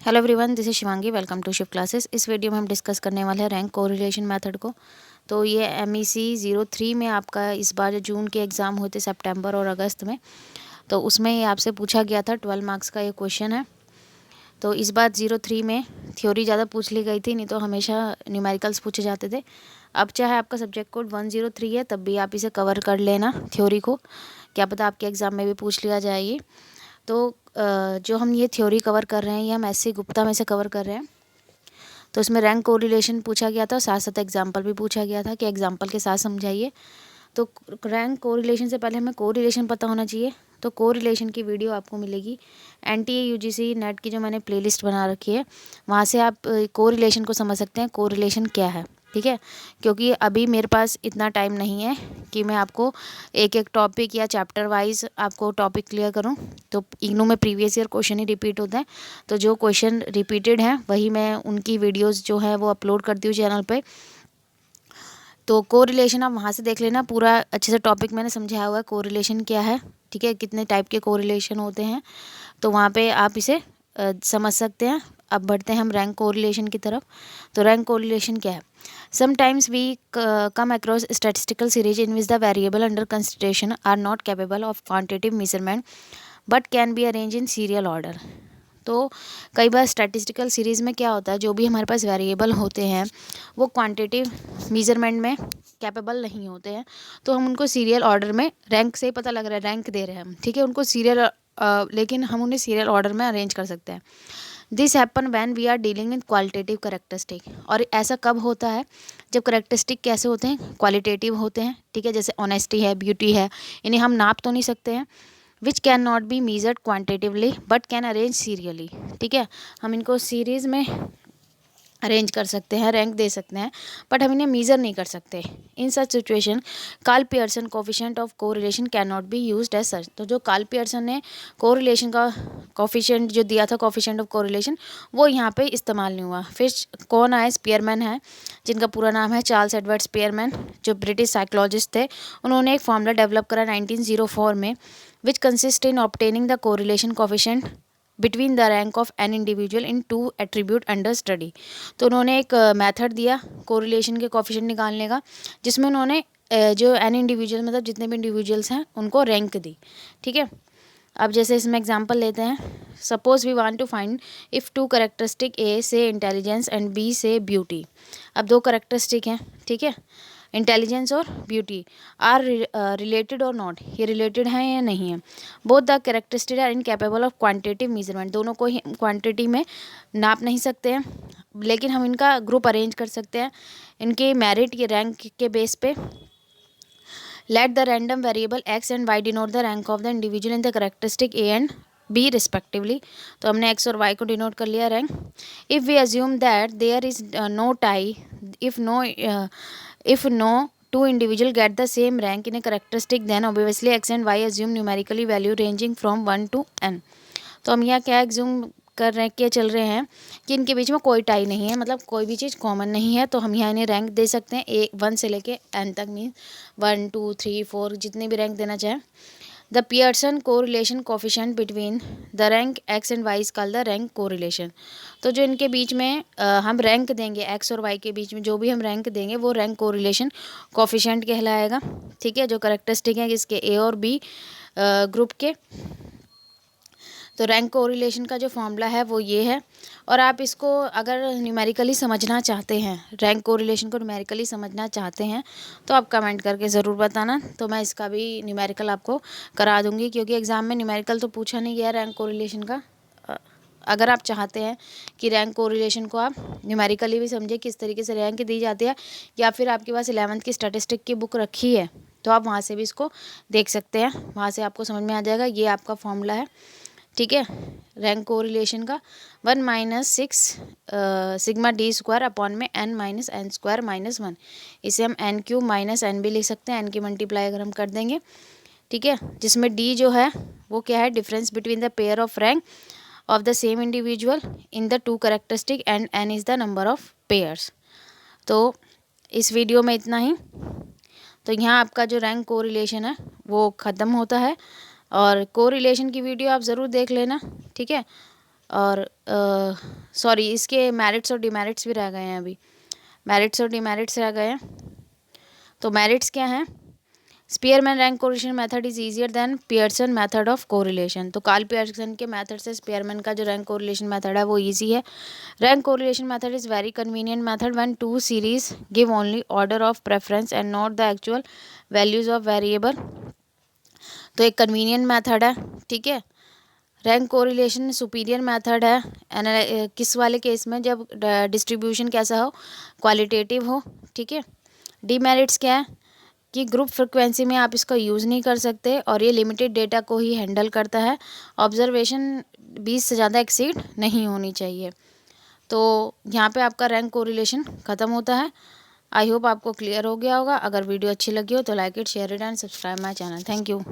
Hello everyone, this is Shivangi. Welcome to Shiv classes. इस video में हम डिस्कस करने वाले हैं रैंक कोरिलेशन मेथड को। तो ये MEC 03 में आपका इस बार जो जून के एग्ज़ाम हुए थे सितंबर और अगस्त में, तो उसमें ये आपसे पूछा गया था। 12 मार्क्स का ये क्वेश्चन है। तो इस बार 03 में थ्योरी ज़्यादा पूछ ली गई थी, नहीं तो हमेशा न्यूमेरिकल्स पूछे जाते थे। अब चाहे आपका सब्जेक्ट कोड 103 है, तब भी आप इसे कवर कर लेना थ्योरी को, क्या पता आपके एग्ज़ाम में भी पूछ लिया जाए ये। तो जो हम ये थ्योरी कवर कर रहे हैं, ये हम SC गुप्ता में से कवर कर रहे हैं। तो इसमें रैंक कोरिलेशन पूछा गया था, साथ साथ एग्जाम्पल भी पूछा गया था कि एग्जाम्पल के साथ समझाइए। तो रैंक कोरिलेशन से पहले हमें कोरिलेशन पता होना चाहिए। तो कोरिलेशन की वीडियो आपको मिलेगी NTA UGC नेट की, जो मैंने प्लेलिस्ट बना रखी है, वहाँ से आप कोरिलेशन को समझ सकते हैं, कोरिलेशन क्या है। ठीक है, क्योंकि अभी मेरे पास इतना टाइम नहीं है कि मैं आपको एक एक टॉपिक या चैप्टर वाइज आपको टॉपिक क्लियर करूं। तो इग्नू में प्रीवियस ईयर क्वेश्चन ही रिपीट होते हैं, तो जो क्वेश्चन रिपीटेड हैं वही मैं उनकी वीडियोस जो है वो अपलोड करती हूँ चैनल पे। तो कोरिलेशन आप वहाँ से देख लेना, पूरा अच्छे से टॉपिक मैंने समझाया हुआ है कोरिलेशन क्या है। ठीक है, कितने टाइप के कोरिलेशन होते हैं, तो वहाँ पे आप इसे समझ सकते हैं। अब बढ़ते हैं हम रैंक कोरिलेशन की तरफ। तो रैंक कोरिलेशन क्या है? Sometimes we come across statistical series in which the variable under consideration are not capable of quantitative measurement but can be arrange in serial order. तो कई बार स्टैटिस्टिकल सीरीज़ में क्या होता है, जो भी हमारे पास वेरिएबल होते हैं वो क्वांटिटेटिव मेजरमेंट में कैपेबल नहीं होते हैं, तो हम उनको सीरियल ऑर्डर में, रैंक से ही पता लग रहा है रैंक दे रहे हैं हम, ठीक है, उनको सीरियल लेकिन हम उन्हें सीरियल ऑर्डर में अरेंज कर सकते हैं। This happen when we are dealing with qualitative characteristic. और ऐसा कब होता है? जब करेक्टरिस्टिक कैसे होते हैं? क्वालिटेटिव होते हैं। ठीक है, जैसे ऑनेस्टी है, ब्यूटी है, इन्हें हम नाप तो नहीं सकते हैं। Which can not be measured quantitatively but can arrange serially. ठीक है, हम इनको सीरीज़ में अरेंज कर सकते हैं, रैंक दे सकते हैं, बट हम इन्हें मीज़र नहीं कर सकते। In such situation Karl Pearson coefficient of correlation can not be used as such. तो जो कार्ल पियर्सन ने कोरिलेशन का कोफिशिएंट जो दिया था, कोफिशिएंट ऑफ कोरिलेशन, वो यहाँ पे इस्तेमाल नहीं हुआ। फिर कौन आए? स्पीयरमैन है, जिनका पूरा नाम है चार्ल्स एडवर्ड स्पीयरमैन, जो ब्रिटिश साइकोलॉजिस्ट थे। उन्होंने एक फॉर्मूला डेवलप करा 1904 में, which consist in obtaining the correlation coefficient between the rank of an individual in two attribute under study. तो उन्होंने एक मेथड दिया कोरिलेशन के कोफिशिएंट निकालने का, जिसमें उन्होंने जो एन इंडिविजुअल, मतलब जितने भी इंडिविजुअल्स हैं, उनको रैंक दी। ठीक है, अब जैसे इसमें एग्जांपल लेते हैं। Suppose we want to find if two characteristic A से इंटेलिजेंस एंड बी से ब्यूटी। अब दो करेक्टरिस्टिक हैं, ठीक है, इंटेलिजेंस और ब्यूटी, आर रिलेटेड और नॉट, ये रिलेटेड हैं या नहीं है। Both the characteristic are incapable of quantitative measurement, दोनों को ही क्वांटिटी में नाप नहीं सकते हैं, लेकिन हम इनका ग्रुप अरेंज कर सकते हैं इनके मेरिट के रैंक के बेस पे। Let the random variable x and y denote the rank of the individual in the characteristic a and b respectively. तो हमने x और y को डिनोट कर लिया rank. If we assume that there is no tie, if no two individual get the same rank in a characteristic, then obviously x and y assume numerically value ranging from 1 to n। तो हम यहाँ क्या एग्ज्यूम कर रहे हैं, क्या चल रहे हैं कि इनके बीच में कोई टाई नहीं है, मतलब कोई भी चीज़ कॉमन नहीं है, तो हम यहाँ इन्हें रैंक दे सकते हैं 1 से लेके n तक, मीन 1 2 3 4 जितने भी रैंक देना चाहें। The Pearson correlation coefficient between the rank x and y is called the rank correlation. तो जो इनके बीच में हम रैंक देंगे, x और y के बीच में जो भी हम रैंक देंगे वो रैंक कोरिलेशन कोफिशिएंट कहलाएगा। ठीक है, जो करेक्टरिस्टिक है इसके a और b ग्रुप के। तो रैंक कोरिलेशन का जो फॉर्मूला है वो ये है। और आप इसको अगर न्यूमेरिकली समझना चाहते हैं, रैंक कोरिलेशन को न्यूमेरिकली समझना चाहते हैं, तो आप कमेंट करके ज़रूर बताना, तो मैं इसका भी न्यूमेरिकल आपको करा दूंगी, क्योंकि एग्ज़ाम में न्यूमेरिकल तो पूछा नहीं गया रैंक कोरिलेशन का। अगर आप चाहते हैं कि रैंक कोरिलेशन को आप न्यूमेरिकली भी समझे, किस तरीके से रैंक दी जाती है, या फिर आपके पास 11th की स्टैटिस्टिक की बुक रखी है, तो आप वहाँ से भी इसको देख सकते हैं, वहाँ से आपको समझ में आ जाएगा। ये आपका फॉर्मूला है, ठीक है, रैंक कोरिलेशन का 1 - 6 सिग्मा डी स्क्वायर अपॉन में n - n स्क्वायर - 1। इसे हम n³ - n भी लिख सकते हैं, n की मल्टीप्लाई अगर हम कर देंगे। ठीक है, जिसमें d जो है वो क्या है? Difference between the pair of rank of the same individual in the two characteristic, and n is the number of pairs. तो इस वीडियो में इतना ही। तो यहाँ आपका जो रैंक कोरिलेशन है वो ख़त्म होता है, और कोरिलेशन की वीडियो आप ज़रूर देख लेना। ठीक है, और सॉरी, इसके मेरिट्स और डिमेरिट्स भी रह गए हैं अभी, मेरिट्स और डिमेरिट्स रह गए हैं। तो मेरिट्स क्या हैं? Spearman rank correlation method is easier than Pearson method of correlation. तो कार्ल पियर्सन के मेथड से स्पीयरमैन का जो रैंक कोरिलेशन मेथड है वो ईजी है। Rank correlation method is very convenient method when two series give only order of preference and not the actual values of variable. तो एक कन्वीनियंट मेथड है, ठीक है। रैंक कोरिलेशन सुपीरियर मेथड है किस वाले केस में? जब डिस्ट्रीब्यूशन कैसा हो? क्वालिटेटिव हो, ठीक है। डीमेरिट्स क्या है? कि ग्रुप फ्रिक्वेंसी में आप इसका यूज़ नहीं कर सकते और ये लिमिटेड डेटा को ही हैंडल करता है। ऑब्जर्वेशन 20 से ज़्यादा एक्सीड नहीं होनी चाहिए। तो यहाँ पे आपका रैंक कोरिलेशन ख़त्म होता है। आई होप आपको क्लियर हो गया होगा। अगर वीडियो अच्छी लगी हो तो like it, share it and subscribe my channel. Thank you.